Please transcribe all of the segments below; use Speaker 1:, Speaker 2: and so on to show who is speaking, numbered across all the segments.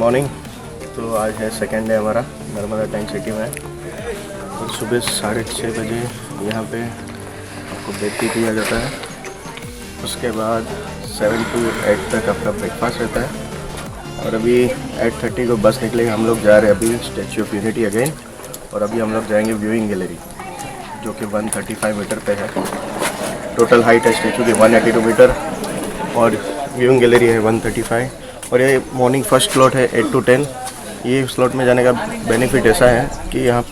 Speaker 1: Morning. तो आज है सेकेंड डे हमारा नर्मदा टैंक सिटी में। और सुबह 6:30 बजे यहाँ पे आपको बेटी किया जाता है। उसके बाद 7 to 8 तक आपका ब्रेकफास्ट रहता है। और अभी 8:30 को बस निकलेगी। हम लोग जा रहे हैं अभी स्टैचू ऑफ यूनिटी अगेन। और अभी हम लोग जाएंगे व्यूइंग गैलरी, जो कि 135 मीटर पे है। टोटल हाइट है स्टैचू की 182 मीटर और व्यूइंग गैलरी है 135। और ये मॉर्निंग फर्स्ट स्लॉट है 8 to 10। ये स्लॉट में जाने का बेनिफिट ऐसा है कि यहाँ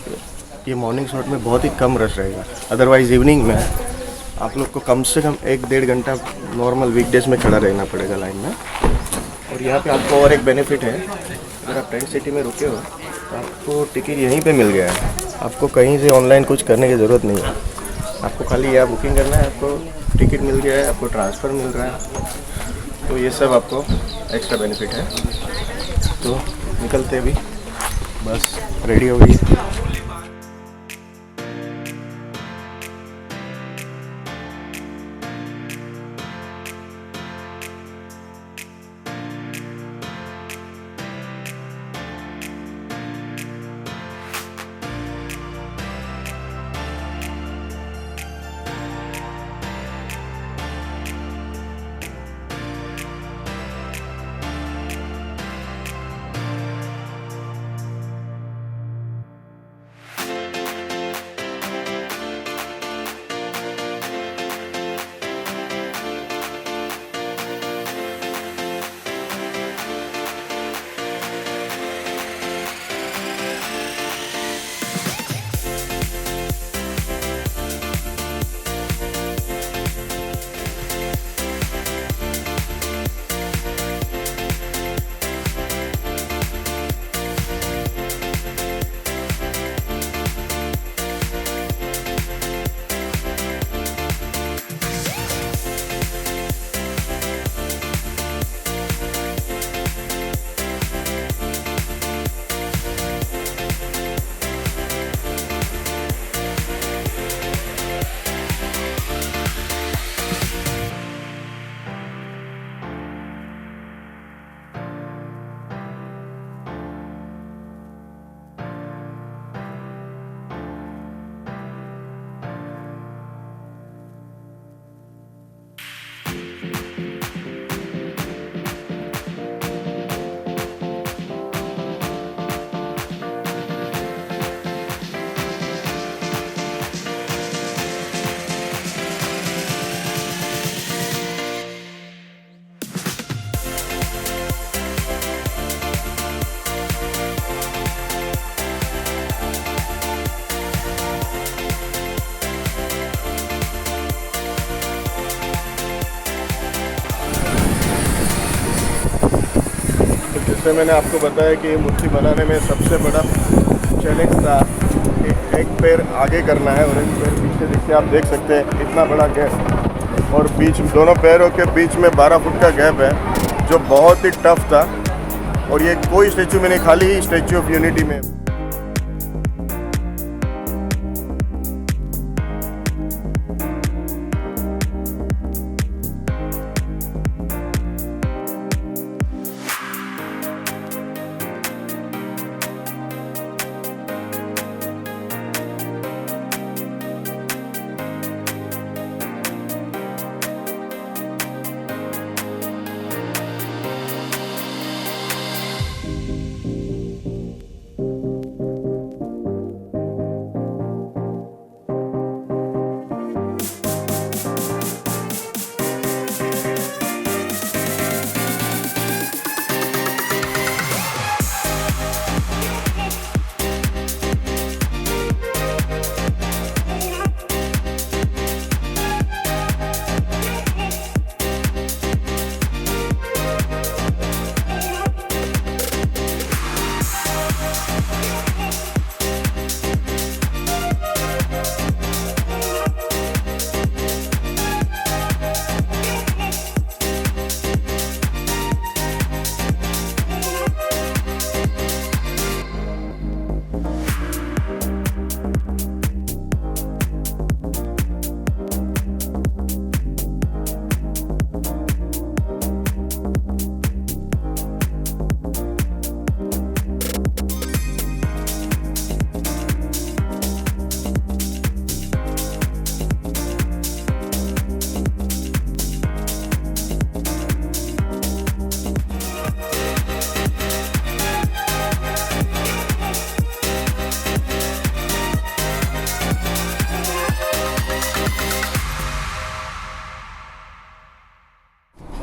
Speaker 1: ये मॉर्निंग स्लॉट में बहुत ही कम रश रहेगा। अदरवाइज़ इवनिंग में आप लोग को कम से कम 1-1.5 घंटा नॉर्मल वीकडेज में खड़ा रहना पड़ेगा लाइन में। और यहाँ पे आपको और एक बेनिफिट है, अगर आप टेंट सिटी में रुके हो तो आपको टिकट यहीं पे मिल गया है। आपको कहीं से ऑनलाइन कुछ करने की ज़रूरत नहीं है। आपको खाली यहाँ बुकिंग करना है, आपको टिकट मिल गया है, आपको ट्रांसफ़र मिल रहा है। तो ये सब आपको एक्स्ट्रा बेनिफिट है। तो निकलते अभी, बस रेडी हो गई। जैसे मैंने आपको बताया कि मूर्ति बनाने में सबसे बड़ा चैलेंज था कि एक पैर आगे करना है और एक पैर पीछे। देखिए, आप देख सकते हैं इतना बड़ा गैप, और बीच दोनों पैरों के बीच में 12 फुट का गैप है, जो बहुत ही टफ था। और ये कोई स्टैचू में नहीं, खाली स्टैचू ऑफ यूनिटी में।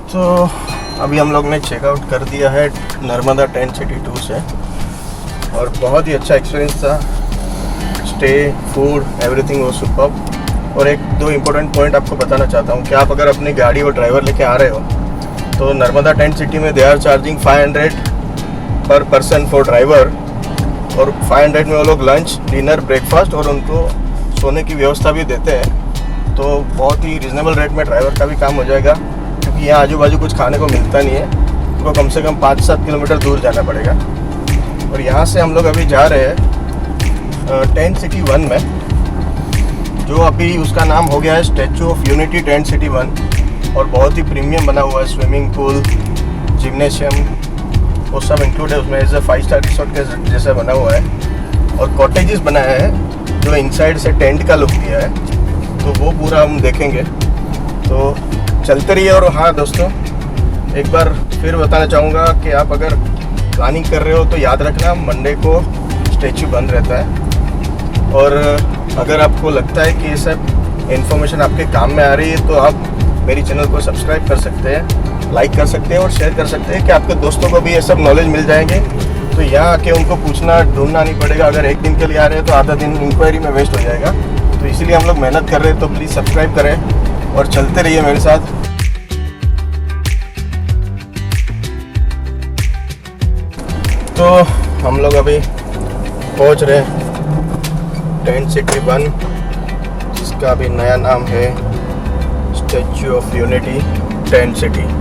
Speaker 1: तो अभी हम लोग ने चेकआउट कर दिया है नर्मदा टेंट सिटी 2 से, और बहुत ही अच्छा एक्सपीरियंस था। स्टे, फूड, एवरीथिंग वो सुपर्ब। और एक दो इम्पोर्टेंट पॉइंट आपको बताना चाहता हूँ कि आप अगर अपनी गाड़ी और ड्राइवर लेके आ रहे हो तो नर्मदा टेंट सिटी में दे आर चार्जिंग 500 पर पर्सन फॉर ड्राइवर, और 500 में वो लोग लंच, डिनर, ब्रेकफास्ट और उनको सोने की व्यवस्था भी देते हैं। तो बहुत ही रिजनेबल रेट में ड्राइवर का भी काम हो जाएगा, क्योंकि यहाँ आजू बाजू कुछ खाने को मिलता नहीं है, उनको कम से कम 5-7 किलोमीटर दूर जाना पड़ेगा। और यहाँ से हम लोग अभी जा रहे हैं टेंट सिटी 1 में, जो अभी उसका नाम हो गया है statue of unity tent city 1, और बहुत ही प्रीमियम बना हुआ है। स्विमिंग पूल, जिम्नेशियम वो सब इंक्लूड है उसमें। एज ए 5 स्टार रिसोर्ट के जैसा बना हुआ है, और कॉटेजेस बनाया है जो इनसाइड से टेंट का लुक दिया है, तो वो पूरा हम देखेंगे। तो चलते रहिए। और हाँ दोस्तों, एक बार फिर बताना चाहूँगा कि आप अगर प्लानिंग कर रहे हो तो याद रखना मंडे को स्टैचू बंद रहता है। और अगर आपको लगता है कि ये सब इन्फॉर्मेशन आपके काम में आ रही है तो आप मेरी चैनल को सब्सक्राइब कर सकते हैं, लाइक कर सकते हैं और शेयर कर सकते हैं कि आपके दोस्तों को भी ये सब नॉलेज मिल जाएंगे। तो यहाँ आके उनको पूछना, ढूंढना नहीं पड़ेगा। अगर एक दिन के लिए आ रहे हैं तो आधा दिन इंक्वायरी में वेस्ट हो जाएगा। तो इसीलिए हम लोग मेहनत कर रहे हैं, तो प्लीज़ सब्सक्राइब करें और चलते रहिए मेरे साथ। तो हम लोग अभी पहुंच रहे हैं टेंट सिटी 1, जिसका अभी नया नाम है statue of unity tent city.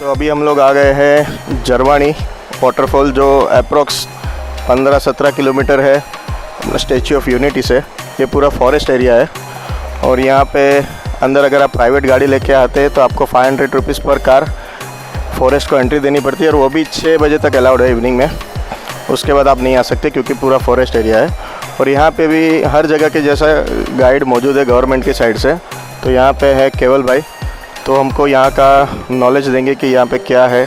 Speaker 1: तो अभी हम लोग आ गए हैं जरवानी वाटरफॉल, जो अप्रोक्स 15-17 किलोमीटर है स्टैच्यू ऑफ यूनिटी से। ये पूरा फॉरेस्ट एरिया है और यहाँ पे अंदर अगर आप प्राइवेट गाड़ी लेके आते हैं तो आपको 500 रुपीज़ पर कार फॉरेस्ट को एंट्री देनी पड़ती है और वो भी 6 बजे तक अलाउड है इवनिंग में। उसके बाद आप नहीं आ सकते क्योंकि पूरा फॉरेस्ट एरिया है। और यहाँ पे भी हर जगह के जैसा गाइड मौजूद है गवर्नमेंट की साइड से। तो यहाँ पे है केवल भाई, तो हमको यहाँ का नॉलेज देंगे कि यहाँ पे क्या है।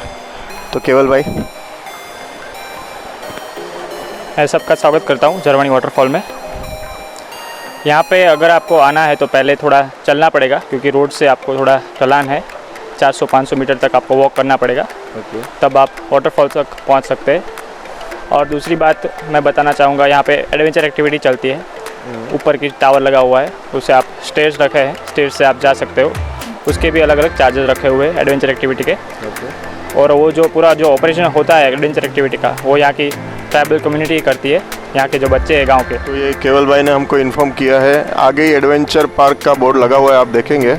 Speaker 1: तो केवल भाई,
Speaker 2: मैं सबका स्वागत करता हूँ जरवानी वाटरफॉल में। यहाँ पे अगर आपको आना है तो पहले थोड़ा चलना पड़ेगा क्योंकि रोड से आपको थोड़ा ढलान है, 400-500 मीटर तक आपको वॉक करना पड़ेगा। तब आप वाटरफॉल तक पहुँच सकते हैं। और दूसरी बात मैं बताना चाहूँगा, यहाँ पे एडवेंचर एक्टिविटी चलती है। ऊपर की टावर लगा हुआ है, उससे आप स्टेयर्स रखे हैं, स्टेयर्स से आप जा सकते हो। उसके भी अलग अलग चार्जेस रखे हुए हैं एडवेंचर एक्टिविटी के। और वो जो पूरा जो ऑपरेशन होता है एडवेंचर एक्टिविटी का, वो यहाँ की ट्राइबल कम्युनिटी करती है, यहाँ के जो बच्चे हैं गांव के।
Speaker 1: तो ये केवल भाई ने हमको इन्फॉर्म किया है। आगे ही एडवेंचर पार्क का बोर्ड लगा हुआ है, आप देखेंगे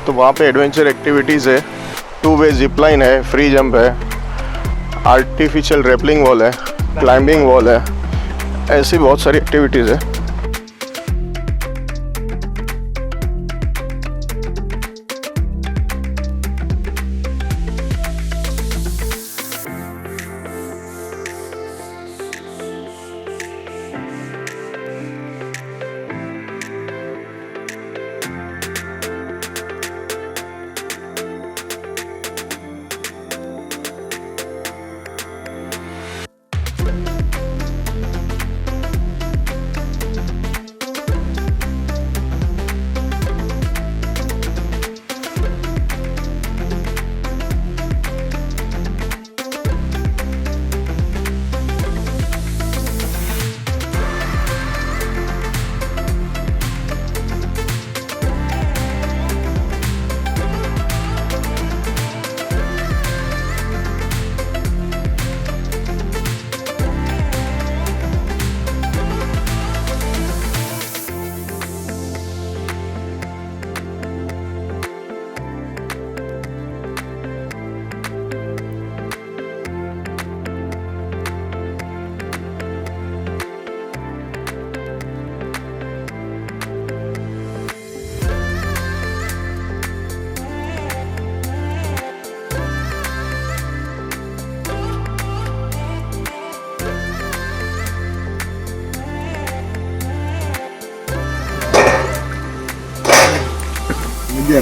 Speaker 1: तो वहाँ पे एडवेंचर एक्टिविटीज़ है। 2-वे जिप लाइन है, फ्री जंप है, आर्टिफिशियल रेपलिंग वॉल है, क्लाइंबिंग वॉल है, ऐसी बहुत सारी एक्टिविटीज़ है।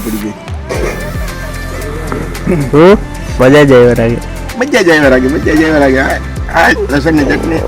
Speaker 1: પડી ગઈ
Speaker 3: મજા જ આવ્યો
Speaker 1: મજા જ આવ્યા લાગે આ લસણની ચટણી